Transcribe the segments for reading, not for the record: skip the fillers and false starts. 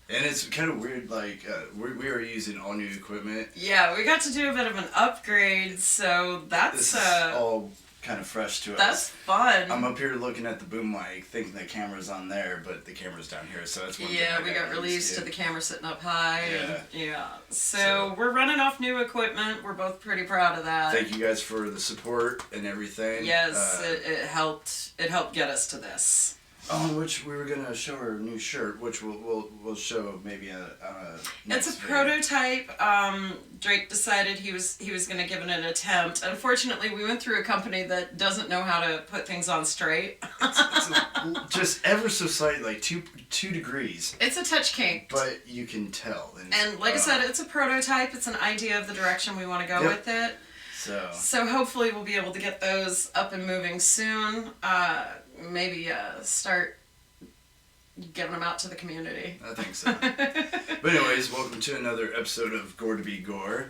And it's kind of weird, like, we are using all new equipment. Yeah, we got to do a bit of an upgrade, so This is all kind of fresh to us. That's fun. I'm up here looking at the boom mic, thinking the camera's on there, but the camera's down here, so that's one thing. Yeah, we got released to the camera sitting up high. Yeah. And, so we're running off new equipment. We're both pretty proud of that. Thank you guys for the support and everything. Yes, it helped. It helped get us to this. Which we were gonna show her a new shirt, which we'll show maybe It's a prototype. Drake decided he was gonna give it an attempt. Unfortunately, we went through a company that doesn't know how to put things on straight. it's just ever so slightly, like two degrees. It's a touch kink, but you can tell. And like I said, it's a prototype. It's an idea of the direction we want to go with it. So hopefully we'll be able to get those up and moving soon. Maybe start giving them out to the community. I think so. But anyways, welcome to another episode of Gore to be Gore.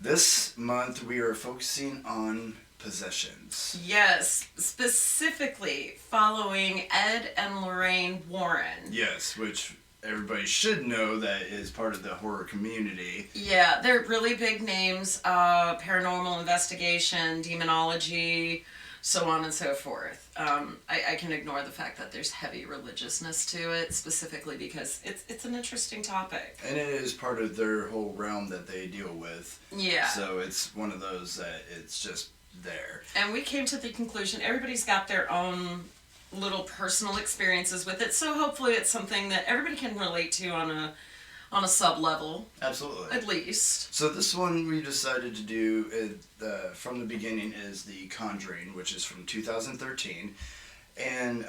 This month we are focusing on possessions. Yes, specifically following Ed and Lorraine Warren. Yes, which everybody should know that is part of the horror community. Yeah, they're really big names. Paranormal investigation, demonology, so on and so forth. I can ignore the fact that there's heavy religiousness to it, specifically because it's an interesting topic. And it is part of their whole realm that they deal with. Yeah. So it's one of those that it's just there. And we came to the conclusion everybody's got their own little personal experiences with it, so hopefully it's something that everybody can relate to on a sub level. Absolutely. At least. So this one we decided to do from the beginning is the Conjuring, which is from 2013. And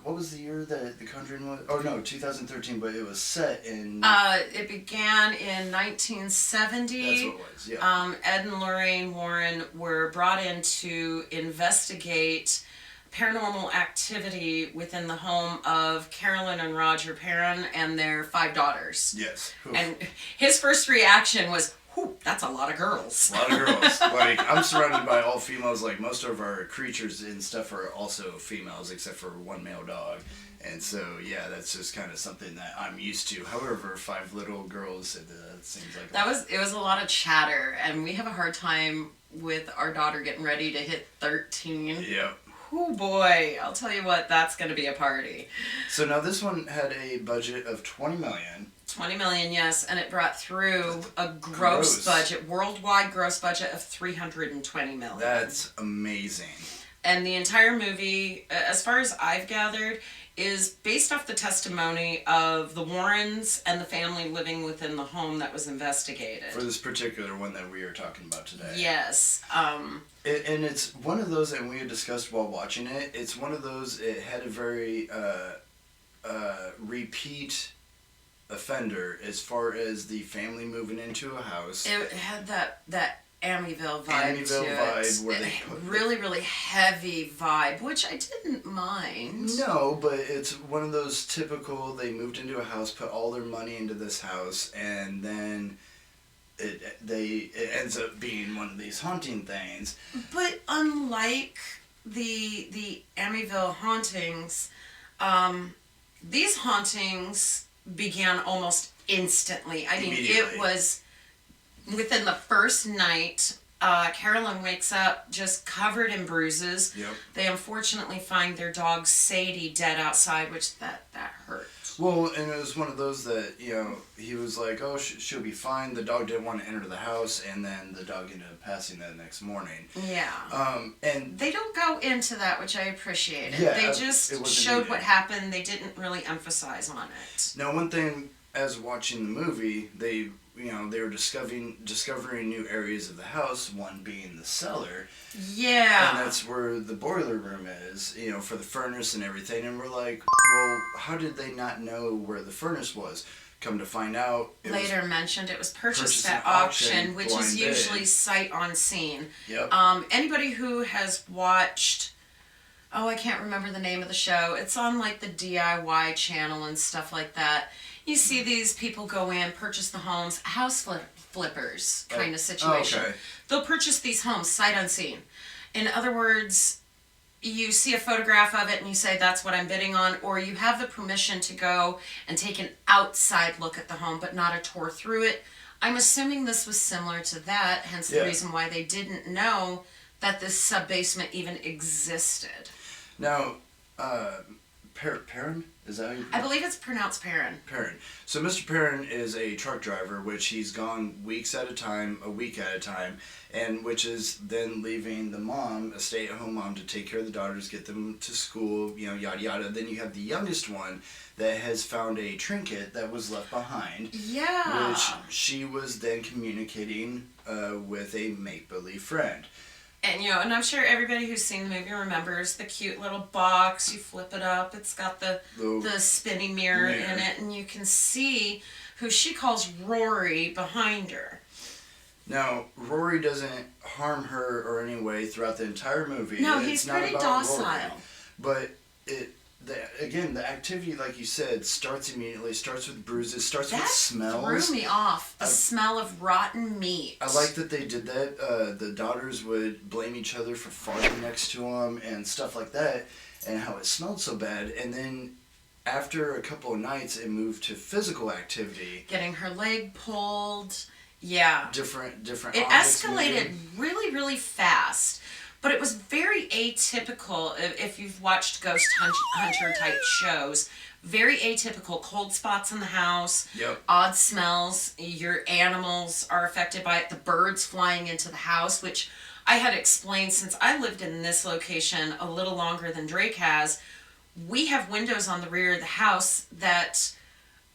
what was the year that the Conjuring was? Oh no, 2013, but it was set in... It began in 1970. That's what it was, yeah. Ed and Lorraine Warren were brought in to investigate paranormal activity within the home of Carolyn and Roger Perron and their 5 daughters. Yes. Oof. And his first reaction was, whew, that's a lot of girls. A lot of girls. Like, I'm surrounded by all females. Like, most of our creatures and stuff are also females, except for one male dog. And so, yeah, that's just kind of something that I'm used to. However, 5 little girls, it seems like... It was a lot of chatter, and we have a hard time with our daughter getting ready to hit 13. Yep. Oh boy, I'll tell you what, that's going to be a party. So now this one had a budget of $20 million. 20 million, yes, and it brought through a gross budget, worldwide gross budget of $320 million. That's amazing. And the entire movie, as far as I've gathered, is based off the testimony of the Warrens and the family living within the home that was investigated. For this particular one that we are talking about today. Yes. And it's one of those, and we had discussed while watching it, it's one of those, it had a very repeat offender as far as the family moving into a house. It had that Amityville vibe to it. Where they put really, really heavy vibe, which I didn't mind. No, but it's one of those typical, they moved into a house, put all their money into this house, and then it ends up being one of these haunting things. But unlike the Amityville hauntings, these hauntings began almost instantly. I mean, it was within the first night. Carolyn wakes up just covered in bruises. Yep. They unfortunately find their dog Sadie dead outside, which that hurt. Well, and it was one of those that, he was like, oh, she'll be fine. The dog didn't want to enter the house, and then the dog ended up passing that next morning. Yeah. And they don't go into that, which I appreciated. Yeah, they just showed what happened. They didn't really emphasize on it. Now, one thing, as watching the movie, they were discovering new areas of the house, one being the cellar. Yeah. And that's where the boiler room is, for the furnace and everything. And we're like, well, how did they not know where the furnace was? Come to find out, later mentioned it was purchased at auction, which is usually sight unseen. Yep. Anybody who has watched, I can't remember the name of the show. It's on like the DIY channel and stuff like that. You see these people go in, purchase the homes, house flippers kind of situation. Okay. They'll purchase these homes sight unseen. In other words, you see a photograph of it and you say that's what I'm bidding on, or you have the permission to go and take an outside look at the home but not a tour through it. I'm assuming this was similar to that, hence the reason why they didn't know that this sub-basement even existed. Now, Perrin? Is that how you pronounce it? I believe it's pronounced Perrin. Perrin. So Mr. Perrin is a truck driver, which he's gone weeks at a time, a week at a time, and which is then leaving the mom, a stay-at-home mom, to take care of the daughters, get them to school, yada yada. Then you have the youngest one that has found a trinket that was left behind. Yeah. Which she was then communicating with a make-believe friend. And and I'm sure everybody who's seen the movie remembers the cute little box. You flip it up. It's got the spinning mirror in it, and you can see who she calls Rory behind her. Now, Rory doesn't harm her or any way throughout the entire movie. No, he's pretty docile. Rory, but the activity, like you said, starts immediately. Starts with bruises. Starts with smells. That threw me off. The smell of rotten meat. I like that they did that. The daughters would blame each other for farting next to them and stuff like that, and how it smelled so bad. And then after a couple of nights, it moved to physical activity. Getting her leg pulled. Yeah. Different. It escalated really, really fast. But it was very atypical, if you've watched ghost hunter type shows, very atypical. Cold spots in the house, odd smells, your animals are affected by it, the birds flying into the house, which I had explained since I lived in this location a little longer than Drake has. We have windows on the rear of the house that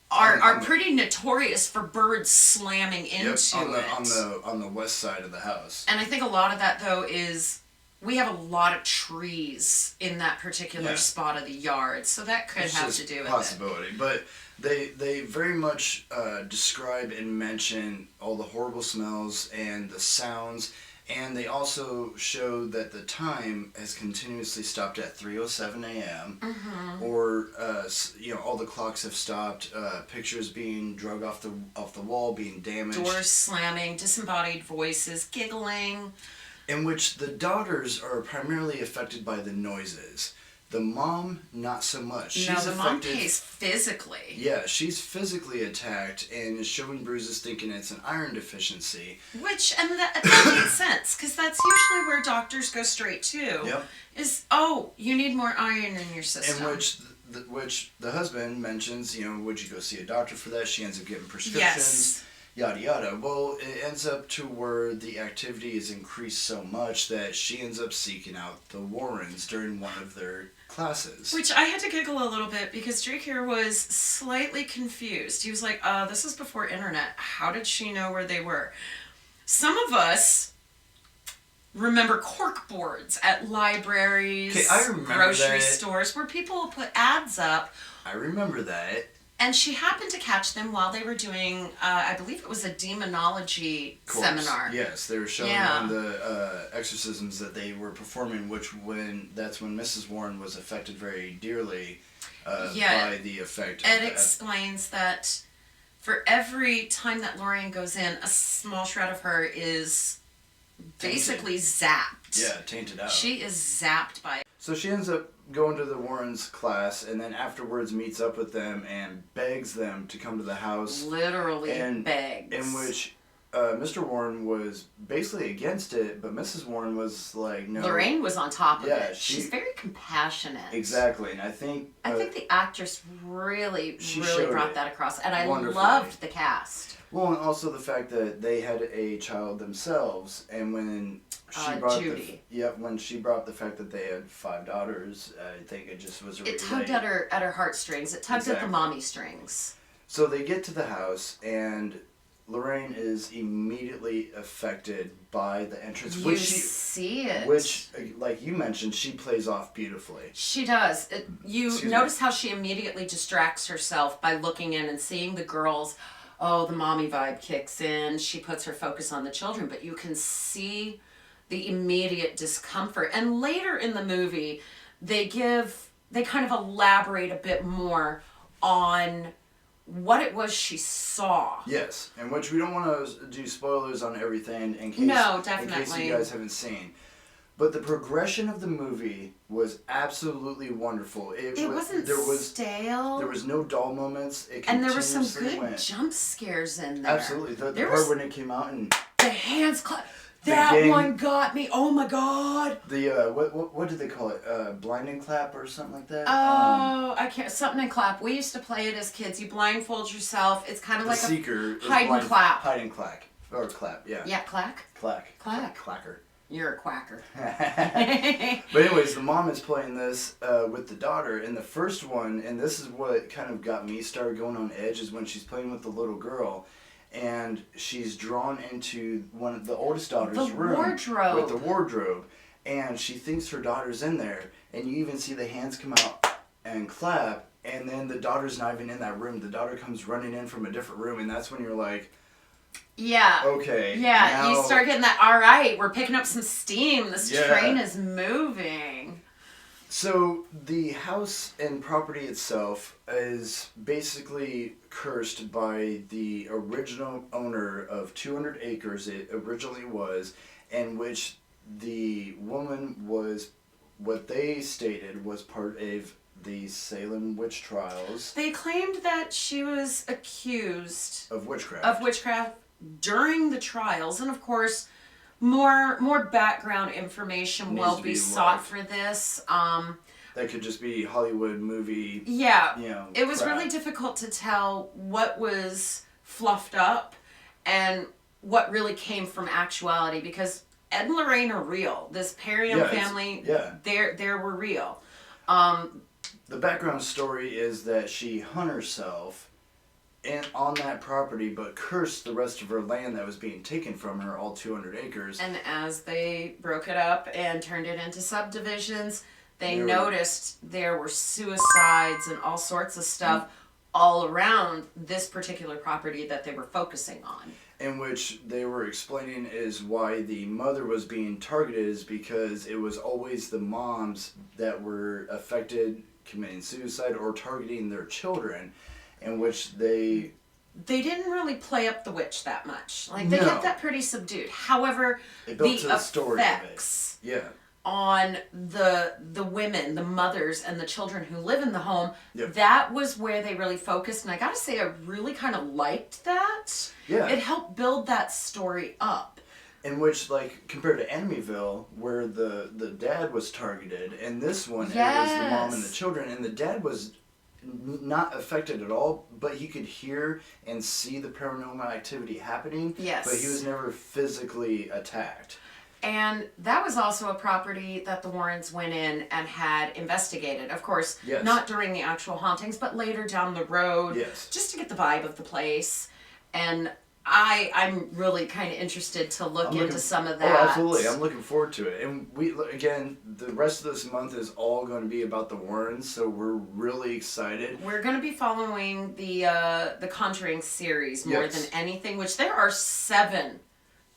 are pretty notorious for birds slamming into it. On the west side of the house. And I think a lot of that, though, is... we have a lot of trees in that particular spot of the yard, so that could have to do with possibility. But they very much describe and mention all the horrible smells and the sounds, and they also show that the time has continuously stopped at 3:07 a.m. Mm-hmm. Or all the clocks have stopped. Pictures being drug off the wall, being damaged. Doors slamming, disembodied voices, giggling. In which the daughters are primarily affected by the noises. The mom, not so much. Mom pays physically. Yeah, she's physically attacked and is showing bruises thinking it's an iron deficiency. That makes sense, because that's usually where doctors go straight to. Yep. You need more iron in your system. In which the husband mentions, would you go see a doctor for that? She ends up getting prescriptions. Yes. Yada yada. Well, it ends up to where the activity is increased so much that she ends up seeking out the Warrens during one of their classes. Which I had to giggle a little bit because Drake here was slightly confused. He was like, this is before internet. How did she know where they were? Some of us remember cork boards at libraries, grocery stores, where people will put ads up. I remember that. And she happened to catch them while they were doing, I believe it was a demonology seminar. Yes, they were showing them the exorcisms that they were performing, that's when Mrs. Warren was affected very dearly by the effect. It explains that for every time that Lorraine goes in, a small shred of her is basically zapped. Yeah, tainted out. She is zapped by it. So she ends up going to the Warrens' class and then afterwards meets up with them and begs them to come to the house. Literally begs. In which Mr. Warren was basically against it, but Mrs. Warren was like, no. Lorraine was on top of it. She's very compassionate. Exactly, and I think the actress really brought that across, and I loved the cast. Well, and also the fact that they had a child themselves, and when she brought Judy. when she brought the fact that they had 5 daughters, I think it just was It tugged at her heartstrings. It tugged at the mommy strings. So they get to the house, and Lorraine is immediately affected by the entrance. You see it. Which, like you mentioned, she plays off beautifully. She does. Notice how she immediately distracts herself by looking in and seeing the girls. Oh, the mommy vibe kicks in. She puts her focus on the children, but you can see the immediate discomfort. And later in the movie, they kind of elaborate a bit more on what it was she saw. Yes, and which we don't want to do spoilers on everything in case definitely. in case you guys haven't seen. But the progression of the movie was absolutely wonderful. It wasn't stale. There was no dull moments. And there were some good jump scares in there. Absolutely. The part when it came out and... The hands clap. That one got me. Oh my god. The what did they call it? Blinding clap or something like that? Oh, I can't. Something and clap. We used to play it as kids. You blindfold yourself. It's kind of like seeker, a hide and clap. Hide and clack. Or clap, yeah. Yeah, clack. Clack. Clacker. You're a quacker. But anyways, the mom is playing this with the daughter, and the first one, and this is what kind of got me started going on edge, is when she's playing with the little girl, and she's drawn into one of the oldest daughter's room wardrobe. With the wardrobe, and she thinks her daughter's in there, and you even see the hands come out and clap, and then the daughter's not even in that room. The daughter comes running in from a different room, and that's when you're like, yeah. okay. Yeah, now... you start getting that, all right, we're picking up some steam. This train is moving. So the house and property itself is basically cursed by the original owner of 200 acres. It originally was, in which the woman was, what they stated, was part of the Salem witch trials. They claimed that she was accused of witchcraft. During the trials, and of course, more background information will be sought for this. That could just be Hollywood movie. Yeah, it was crap. Really difficult to tell what was fluffed up and what really came from actuality, because Ed and Lorraine are real. This Perriam family, they were real. The background story is that she hung herself on that property, but cursed the rest of her land that was being taken from her, all 200 acres. And as they broke it up and turned it into subdivisions, they noticed there were suicides and all sorts of stuff all around this particular property that they were focusing on. In which they were explaining is why the mother was being targeted, is because it was always the moms that were affected, committing suicide, or targeting their children. In which they didn't really play up the witch that much. Like, they kept that pretty subdued. However, the effects on the women, the mothers, and the children who live in the home, that was where they really focused. And I gotta say, I really kind of liked that. Yeah. It helped build that story up. In which, like, compared to Enemyville, where the dad was targeted, and this one, it was the mom and the children, and the dad was not affected at all, but he could hear and see the paranormal activity happening. Yes. But he was never physically attacked. And that was also a property that the Warrens went in and had investigated. Of course, not during the actual hauntings, but later down the road. Yes. Just to get the vibe of the place. And I'm really kind of interested to look into some of that. Oh, absolutely. I'm looking forward to it. And the rest of this month is all going to be about the Warrens, so we're really excited. We're going to be following the Conjuring series more than anything, which there are 7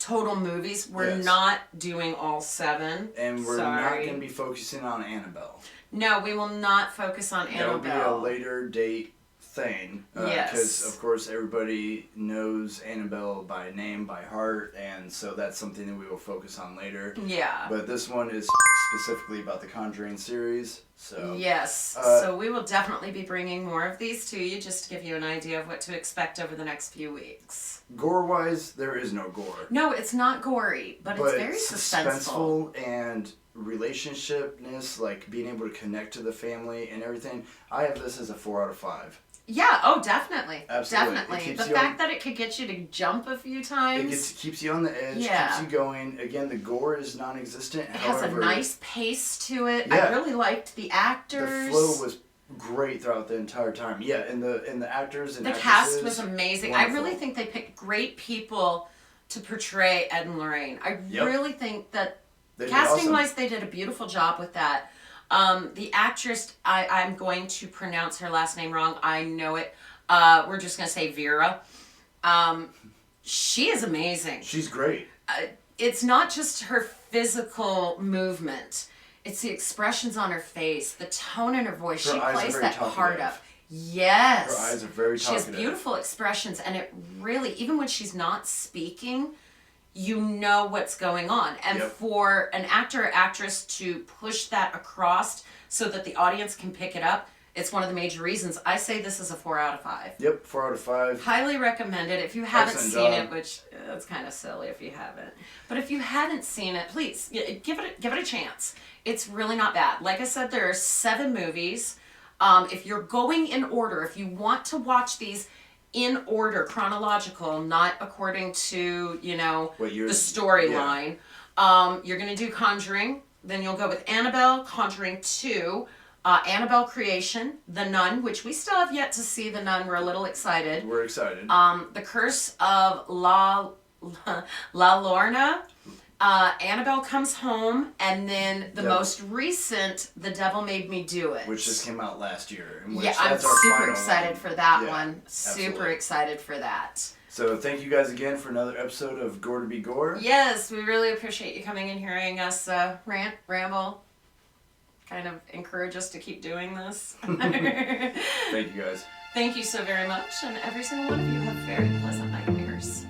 total movies. We're not doing all 7. And we're not going to be focusing on Annabelle. No, we will not focus on Annabelle. That'll be a later date thing, because of course everybody knows Annabelle by name, by heart, and so that's something that we will focus on later. Yeah. But this one is specifically about the Conjuring series, so... Yes, so we will definitely be bringing more of these to you, just to give you an idea of what to expect over the next few weeks. Gore-wise, there is no gore. No, it's not gory, but it's very suspenseful. And relationshipness, like being able to connect to the family and everything. I have this as a 4 out of 5. Yeah, oh, definitely. Absolutely. Definitely. The fact that it could get you to jump a few times. It keeps you on the edge, keeps you going. Again, the gore is non-existent. It has a nice pace to it. I really liked the actors. The flow was great throughout the entire time. Yeah, and the actors and the cast was amazing. Wonderful. I really think they picked great people to portray Ed and Lorraine. I really think that casting-wise, they did a beautiful job with that. The actress, I'm going to pronounce her last name wrong. I know it. We're just going to say Vera. She is amazing. She's great. It's not just her physical movement. It's the expressions on her face, the tone in her voice. She plays that part up. Yes. Her eyes are very talkative. She has beautiful expressions, and it really, even when she's not speaking, you know what's going on. And Yep. for an actor or actress to push that across so that the audience can pick it up, it's one of the major reasons. I say this is a 4 out of 5. Yep, 4 out of 5. Highly recommend it. If you haven't Excellent seen job. it, which it's kind of silly if you haven't, but if you haven't seen it, please give it a chance. It's really not bad. Like I said, there are 7 movies. If you're going in order, if you want to watch these in order, chronological, not according to What the you're- storyline, you're gonna do Conjuring. Then you'll go with Annabelle, Conjuring 2. Annabelle Creation, The Nun, which we still have yet to see The Nun. We're a little excited. We're excited. The Curse of La Llorona. Annabelle Comes Home, and then the Devil. most recent, The Devil Made Me Do It. Which just came out last year. And which Yeah, I'm that's our super final excited one. for that Yeah, one. Super absolutely. excited for that. So thank you guys again for another episode of Gore to be Gore. Yes, we really appreciate you coming and hearing us rant, ramble, kind of encourage us to keep doing this. Thank you guys. Thank you so very much, and every single one of you have very pleasant nightmares.